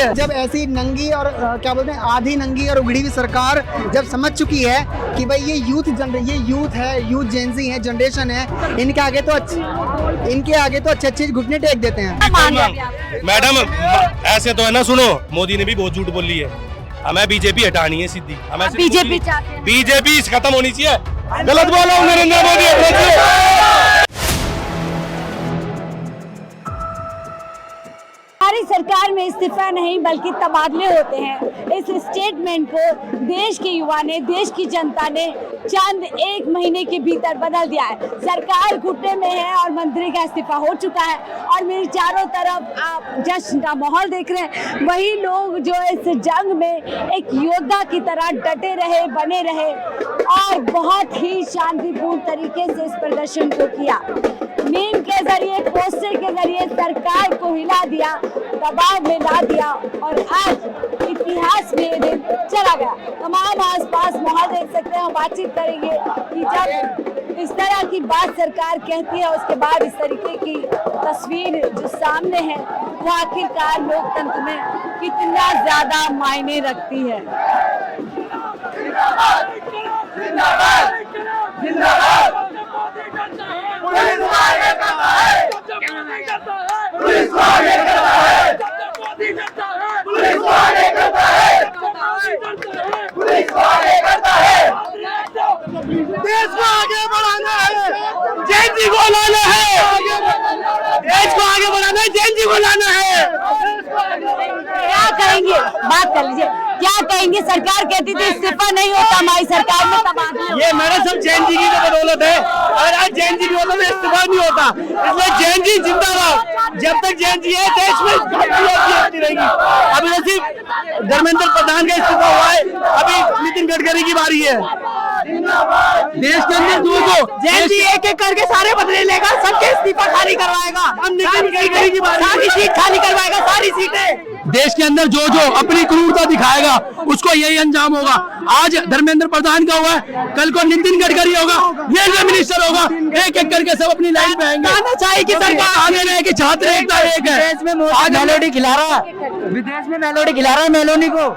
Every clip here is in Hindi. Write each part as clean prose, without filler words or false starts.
है। जब ऐसी नंगी और क्या बोलते हैं आधी नंगी और उगड़ी हुई सरकार जब समझ चुकी है कि भाई ये यूथ है, यूथ जेंजी है, जनरेशन है, इनके आगे तो अच्छे घुटने टेक देते हैं। मैडम ऐसे तो है ना, सुनो मोदी ने भी बहुत झूठ बोल ली है, हमें बीजेपी हटानी है सीधी, हमें बीजेपी खत्म होनी चाहिए। गलत बोला नरेंद्र मोदी। हमारी सरकार में इस्तीफा नहीं बल्कि तबादले होते हैं। इस स्टेटमेंट को देश के युवा ने, देश की जनता ने चंद एक महीने के भीतर बदल दिया है। सरकार घुटने में है और मंत्री का इस्तीफा हो चुका है और मेरे चारों तरफ आप जश्न का माहौल देख रहे हैं। वही लोग जो इस जंग में एक योद्धा की तरह डटे रहे, बने रहे और बहुत ही शांतिपूर्ण तरीके से इस प्रदर्शन को किया। मीम के जरिए, पोस्टर के जरिए सरकार को हिला दिया, दबाव में ला दिया और आज इतिहास में ये दिन चला गया। तमाम आसपास माहौल देख सकते हैं। बातचीत करेंगे कि जब इस तरह की बात सरकार कहती है उसके बाद इस तरीके की तस्वीर जो सामने है वो आखिरकार लोकतंत्र में कितना ज्यादा मायने रखती है। देश को आगे बढ़ाना है, जेएनजी को लाना है, देश को आगे बढ़ाना है, जेएनजी को लाना है। क्या कहेंगे, बात कर लीजिए, क्या कहेंगे? सरकार कहती थी इस्तीफा नहीं होता, हमारी सरकार में तबादले। ये मेरे सब जेएनजी की तो बदौलत है, और आज जेएनजी भी होता तो इस्तीफा नहीं होता, इसलिए जेएनजी जिंदाबाद। जब तक जेएनजी है देश में होती रहेगी। अभी जैसे धर्मेंद्र प्रधान का इस्तीफा हुआ है, अभी नितिन गडकरी की बारी है। देश के अंदर जो जेएनजी एक एक करके सारे बदले लेगा, सबके इस्तीफा खाली करवाएगा, हम नितिन गडकरी की बारी, सारी सीट खाली करवाएगा, सारी सीटें। देश के अंदर जो अपनी क्रूरता दिखाएगा उसको यही अंजाम होगा। आज धर्मेंद्र प्रधान का हुआ है, कल को नितिन गडकरी होगा, रेलवे मिनिस्टर होगा, एक एक करके सब अपनी लाइन पे आएंगे। आना चाहिए कि सरकार आगे रहे कि छात्र एकता एक है। विदेश में मेलोडी खिला रहा है मेलोडी को।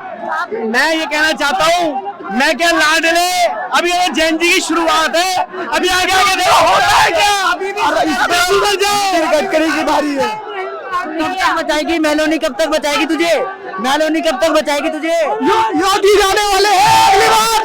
मैं ये कहना चाहता हूँ, मैं क्या लाडले, अभी ये जेएनजी की शुरुआत है, अभी आगे देखो होता है क्या। गडकरी की बारी है। कब तक बचाएगी मेलोनी, कब तक बचाएगी तुझे मेलोनी, कब तक बचाएगी तुझे? योगी जाने वाले हैं अगली बार।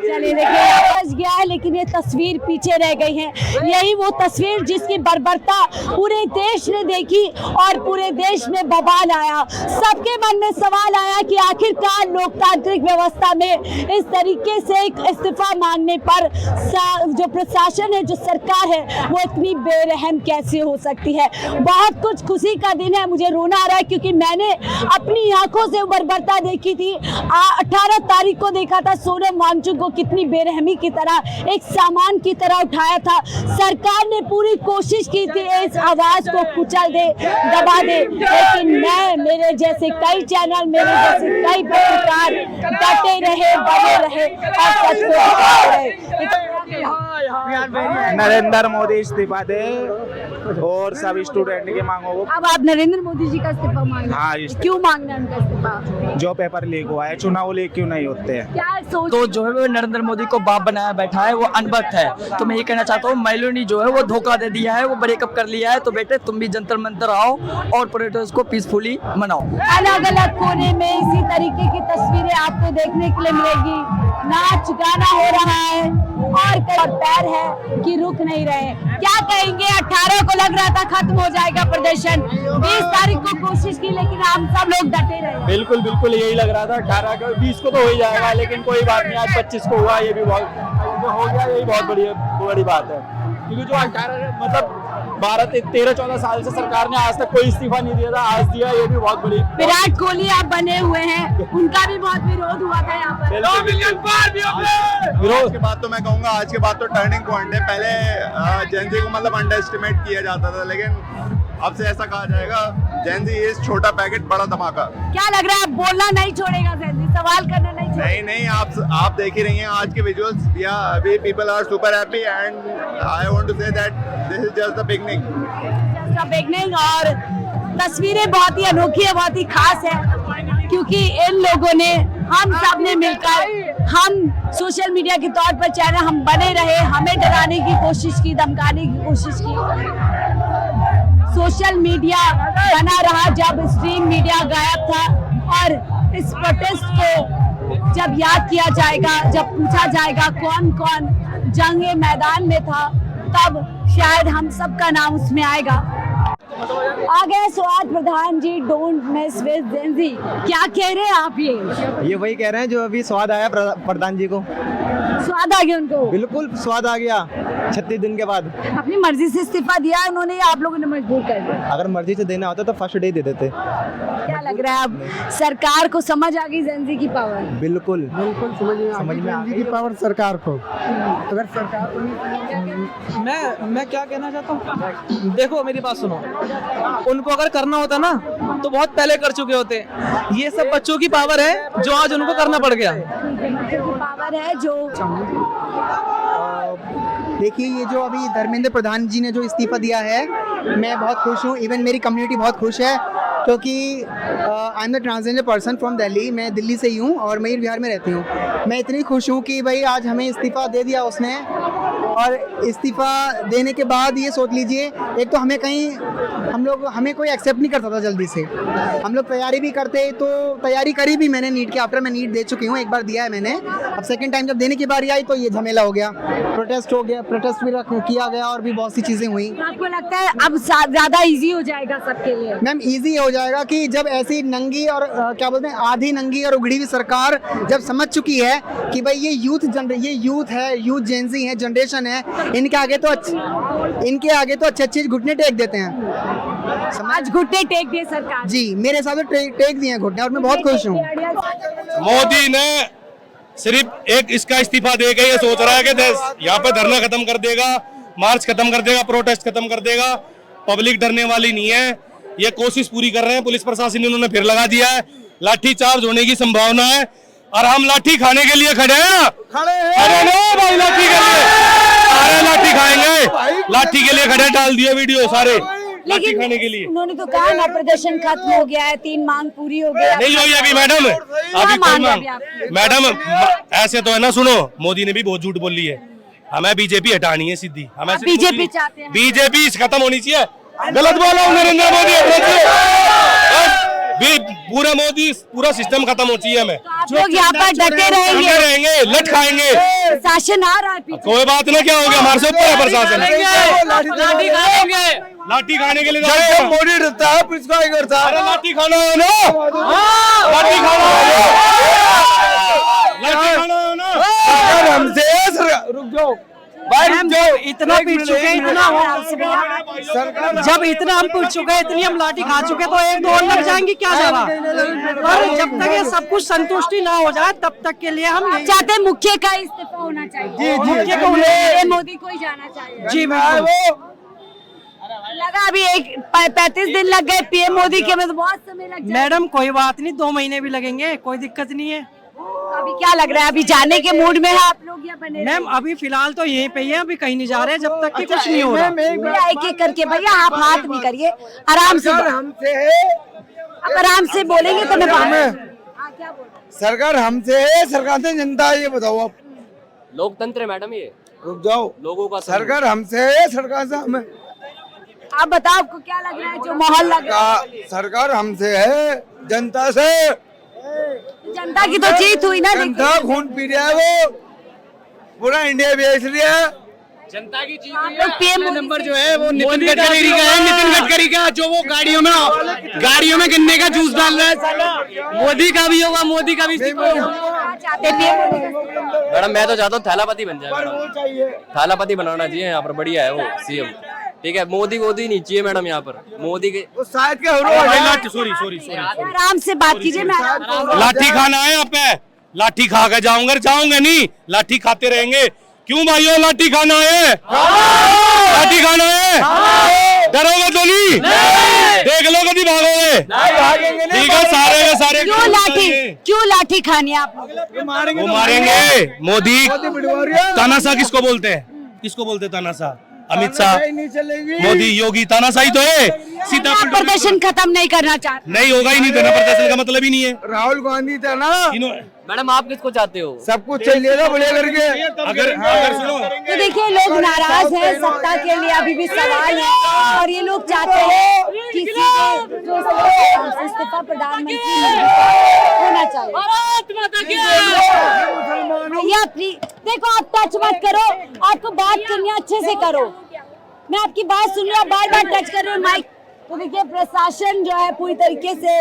चलिए देखिए, बच गया है लेकिन ये तस्वीर पीछे रह गई है। यही वो तस्वीर जिसकी बर्बरता पूरे देश ने देखी और पूरे देश में बवाल आया। सबके मन में सवाल आया कि आखिरकार लोकतांत्रिक व्यवस्था में इस तरीके से एक इस्तीफा मांगने पर जो प्रशासन है, जो सरकार है, वो इतनी बेरहम कैसे हो सकती है। बहुत कुछ खुशी का दिन है, मुझे रोना आ रहा है क्योंकि मैंने अपनी आंखों से बर्बरता देखी थी। 18 तारीख को देखा था सोनम वांगचुक को कितनी बेरहमी की तरह एक सामान की तरह उठाया था। सरकार ने पूरी कोशिश की थी इस आवाज को कुचल दे, दबा दे, लेकिन मेरे जैसे कई चैनल, मेरे जैसे कई पत्रकार डटे रहे, बने रहे और सच को दिखा रहे। नरेंद्र मोदी इस्तीफा दे और सब स्टूडेंट की मांगों को। अब आप नरेंद्र मोदी जी का इस्तीफा मांग रहे हैं? हाँ, क्यों मांगना है उनका इस्तीफा? जो पेपर लीक हुआ है, चुनाव लीक क्यों नहीं होते हैं? क्या सोच तो जो है वो नरेंद्र मोदी को बाप बनाया बैठा है, वो अनबख्त है। तो मैं ये कहना चाहता हूँ, मेलोनी जो है वो धोखा दे दिया है, वो ब्रेकअप कर लिया है। तो बेटे तुम भी जंतर मंतर आओ और प्रोटेस्ट को पीसफुली मनाओ। अलग अलग कोने में इसी तरीके की तस्वीरें आपको देखने के लिए मिलेगी। नाच गाना हो रहा है और पैर है कि रुक नहीं रहे। क्या कहेंगे? 18 को लग रहा था खत्म हो जाएगा प्रदर्शन, 20 तारीख को कोशिश की लेकिन हम सब लोग डटे रहे। बिल्कुल बिल्कुल यही लग रहा था। 18 को, 20 को तो हो ही जाएगा, लेकिन कोई बात नहीं, आज 25 को हुआ, ये भी बहुत हो गया, यही बहुत बड़ी बात है। क्योंकि जो 18 मतलब 13-14 साल से सरकार ने आज तक कोई इस्तीफा नहीं दिया था, आज दिया, ये भी बहुत बड़ी। विराट कोहली आप बने हुए हैं, उनका भी बहुत विरोध हुआ था यहाँ पर। 2 मिलियन पार भी विरोध के बाद तो मैं कहूँगा आज के बाद तो टर्निंग पॉइंट है। पहले जेएनजी को मतलब अंडर एस्टिमेट किया जाता था, लेकिन अब से ऐसा कहा जाएगा जेएनजी इज छोटा पैकेट बड़ा धमाका। क्या लग रहा है बोलना नहीं छोड़ेगा जेएनजी, सवाल करना नहीं छोड़ेगा? नहीं, आप देख ही रही हैं आज के विजुअल्स। या अभी people are super happy and I want to say that this is just the beginning. और तस्वीरें बहुत ही अनोखी है, बहुत ही खास है, क्योंकि इन लोगों ने, हम सब ने मिलकर, हम सोशल मीडिया के तौर पर चाहे हम बने रहे, हमें डराने की कोशिश की, धमकाने की कोशिश की। सोशल मीडिया बना रहा जब स्ट्रीम मीडिया गायब था, और इस प्रोटेस्ट को जब याद किया जाएगा, जब पूछा जाएगा कौन कौन जंगे मैदान में था, तब शायद हम सबका नाम उसमें आएगा। आ गए स्वाद प्रधान जी, डोंट मेस विद जेन ज़ी। क्या कह रहे हैं आप? ये वही कह रहे हैं जो अभी स्वाद आया प्रधान जी को। स्वाद आ गया उनको? बिल्कुल स्वाद आ गया 36 दिन के बाद। अपनी मर्जी से इस्तीफा दिया उन्होंने, आप लोगों ने मजबूर कर दिया? अगर मर्जी से देना होता तो फर्स्ट डे दे देते। क्या लग रहा है अब सरकार को समझ आ गई जेन ज़ी की पावर? बिल्कुल समझ में आ गई पावर सरकार को। अगर सरकार मैं क्या कहना चाहता हूँ, देखो मेरी बात सुनो, उनको अगर करना होता ना तो बहुत पहले कर चुके होते। ये सब बच्चों की पावर है जो आज उनको करना पड़ गया। पावर है जो, देखिए ये जो अभी धर्मेंद्र प्रधान जी ने जो इस्तीफा दिया है, मैं बहुत खुश हूँ, इवन मेरी कम्युनिटी बहुत खुश है, क्योंकि I am the transgender person from Delhi. मैं दिल्ली से ही हूँ और मयूर विहार में रहती हूँ। मैं इतनी खुश हूँ कि भाई आज हमें इस्तीफा दे दिया उसने, और इस्तीफा देने के बाद ये सोच लीजिए, एक तो हमें कोई एक्सेप्ट नहीं करता था जल्दी से। हम लोग तैयारी भी करते, तो तैयारी करी भी मैंने नीट के आफ्टर। मैं नीट दे चुकी हूँ, एक बार दिया है मैंने। अब सेकंड टाइम जब देने की बारी आई तो ये झमेला हो गया, प्रोटेस्ट हो गया, प्रोटेस्ट भी किया गया और भी बहुत सी चीज़ें हुई। आपको लगता है अब ज़्यादा इजी हो जाएगा सबके लिए? मैम इजी हो जाएगा कि जब ऐसी नंगी और क्या बोलते हैं, आधी नंगी और उगड़ी हुई सरकार जब समझ चुकी है कि भाई ये यूथ है, यूथ जेन ज़ी है, जनरेशन है, इनके आगे तो अच्छे घुटने टेक देते हैं। आज घुटने टेक दिए सरकार जी, मेरे हिसाब से टेक दिए हैं घुटने, और मैं बहुत खुश हूँ। मोदी ने सिर्फ एक इसका इस्तीफा दे के ये सोच रहा है कि यहाँ पे धरना खत्म कर देगा, मार्च खत्म कर देगा, प्रोटेस्ट खत्म कर देगा। पब्लिक डरने वाली नहीं है, ये कोशिश पूरी कर रहे हैं। पुलिस प्रशासन इन्होंने फिर लगा दिया है, लाठी चार्ज होने की संभावना है, और हम लाठी खाने के लिए खड़े हैं। अरे नो भाई, लाठी के लिए सारे लाठी खाएंगे, लाठी के लिए खड़े। डाल दिए वीडियो सारे लाठी खाने के लिए। उन्होंने तो कहा ना प्रदर्शन खत्म हो गया है, 3 मांग पूरी हो गई। नहीं हुई अभी मैडम, अभी कोई मांग। मैडम ऐसे तो है ना, सुनो, मोदी ने भी बहुत झूठ बोली है। हमें बीजेपी हटानी है सीधी, हमें बीजेपी चाहते हैं, बीजेपी खत्म होनी चाहिए। गलत बोला नरेंद्र मोदी, पूरा मोदी पूरा सिस्टम खत्म हो चाहिए हमें। आप लोग यहाँ पर डटे रहेंगे, लट खाएंगे। शासन आ रहा है पीछे। कोई बात ना, क्या हो गया, हमारे से ऊपर है प्रशासन। लाठी खाएंगे, लाठी खाने के लिए मोदी डरता है, पुलिस का करता है। अरे लाठी खाना है ना, लाठी खाना है ना। हमसे रुक जाओ इतना पीट चुके, जब इतना हम पीट चुके, इतनी हम लाठी खा चुके, तो 1-2 और लग जाएंगी, क्या जा रहा। और जब तक ये सब कुछ संतुष्टि ना हो जाए तब तक के लिए हम चाहते मुख्य का इस्तीफा होना चाहिए। मुख्य को होना, मोदी को ही जाना चाहिए। जी बिल्कुल। लगा अभी 35 दिन लग गए पीएम मोदी के में, तो बहुत समय लग जाए। मैडम कोई बात नहीं, 2 महीने भी लगेंगे, कोई दिक्कत नहीं है। अभी क्या लग रहा है, अभी जाने के मूड में है आप लोग या बने? मैम अभी फिलहाल तो यहीं पे ही है, अभी कहीं नहीं जा रहे जब तक कि कुछ नहीं हो रहा। एक एक करके भैया, आप हाथ नहीं करिए, आराम से, आप आराम से बोलेंगे तो मैं क्या बोल। सरकार हमसे है, सरकार से जनता है, ये बताओ आप। लोकतंत्र है मैडम, ये रुक जाओ, लोगों का सरकार हमसे है, सरकार से हमें। आप बताओ, आपको क्या लग रहा है जो माहौल लग रहा है? सरकार हमसे है, जनता से। जनता की तो जीत हुई ना, जनता खून पी रहा है, वो पूरा इंडिया बेच रहा है। जनता की जीत आप लोग पीएम नंबर जो है वो नितिन गडकरी का है, नितिन गडकरी का, जो वो गाड़ियों में गन्ने का जूस डाल रहा है। मोदी का भी होगा, मोदी का भी। मैडम मैं तो चाहता हूँ थालापति बन जाए, थालापति बनाना चाहिए यहाँ पर, बढ़िया है वो सीएम। ठीक है, मोदी नहीं चाहिए मैडम यहाँ पर, मोदी के शायद के सॉरी आराम से बात कीजिए। लाठी खाना है यहाँ पे, लाठी खा के जाऊंगे नहीं, लाठी खाते रहेंगे। क्यों भाइयों, लाठी खाना है, लाठी खाना है, डरोगे तो नहीं, देख लो कभी भागोगे। ठीक है, सारे क्यों लाठी खानी है आप लोग? वो मारेंगे। मोदी तानाशाह किसको बोलते हैं, तानाशाह? अमित शाह, मोदी, योगी तानाशाही तो है। सीधा आप प्रदर्शन खत्म नहीं करना चाहते? नहीं होगा ही नहीं, धरना प्रदर्शन का मतलब ही नहीं है। राहुल गांधी था ना, मैडम आप किसको चाहते हो? सब कुछ चाहिए था बोले करके। अगर सुनो, तो देखिए लोग नाराज हैं, सत्ता के लिए अभी भी सवाल है और ये लोग चाहते हैं किसी के जो इस्तीफा प्रधानमंत्री मोदी का होना चाहिए। भैया देखो आप टच मत करो, आपको बात करनी है अच्छे से करो। मैं आपकी बात सुन रही हूँ, बार बार टच कर रहे हो माइक। तो देखिए प्रशासन जो है पूरी तरीके से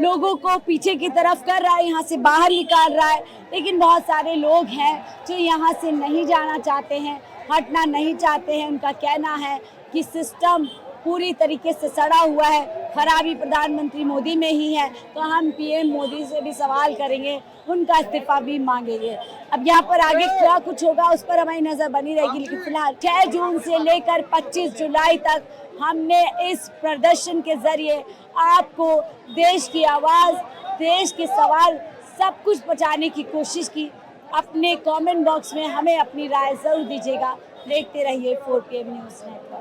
लोगों को पीछे की तरफ कर रहा है, यहाँ से बाहर निकाल रहा है, लेकिन बहुत सारे लोग हैं जो यहाँ से नहीं जाना चाहते हैं, हटना नहीं चाहते हैं। उनका कहना है कि सिस्टम पूरी तरीके से सड़ा हुआ है, खराबी प्रधानमंत्री मोदी में ही है। तो हम पीएम मोदी से भी सवाल करेंगे, उनका इस्तीफा भी मांगेंगे। अब यहाँ पर आगे क्या कुछ होगा उस पर हमारी नजर बनी रहेगी, लेकिन फिलहाल 6 जून से लेकर 25 जुलाई तक हमने इस प्रदर्शन के जरिए आपको देश की आवाज़, देश के सवाल सब कुछ पहुँचाने की कोशिश की। अपने कमेंट बॉक्स में हमें अपनी राय जरूर दीजिएगा। देखते रहिए 4PM न्यूज़ नेटवर्क।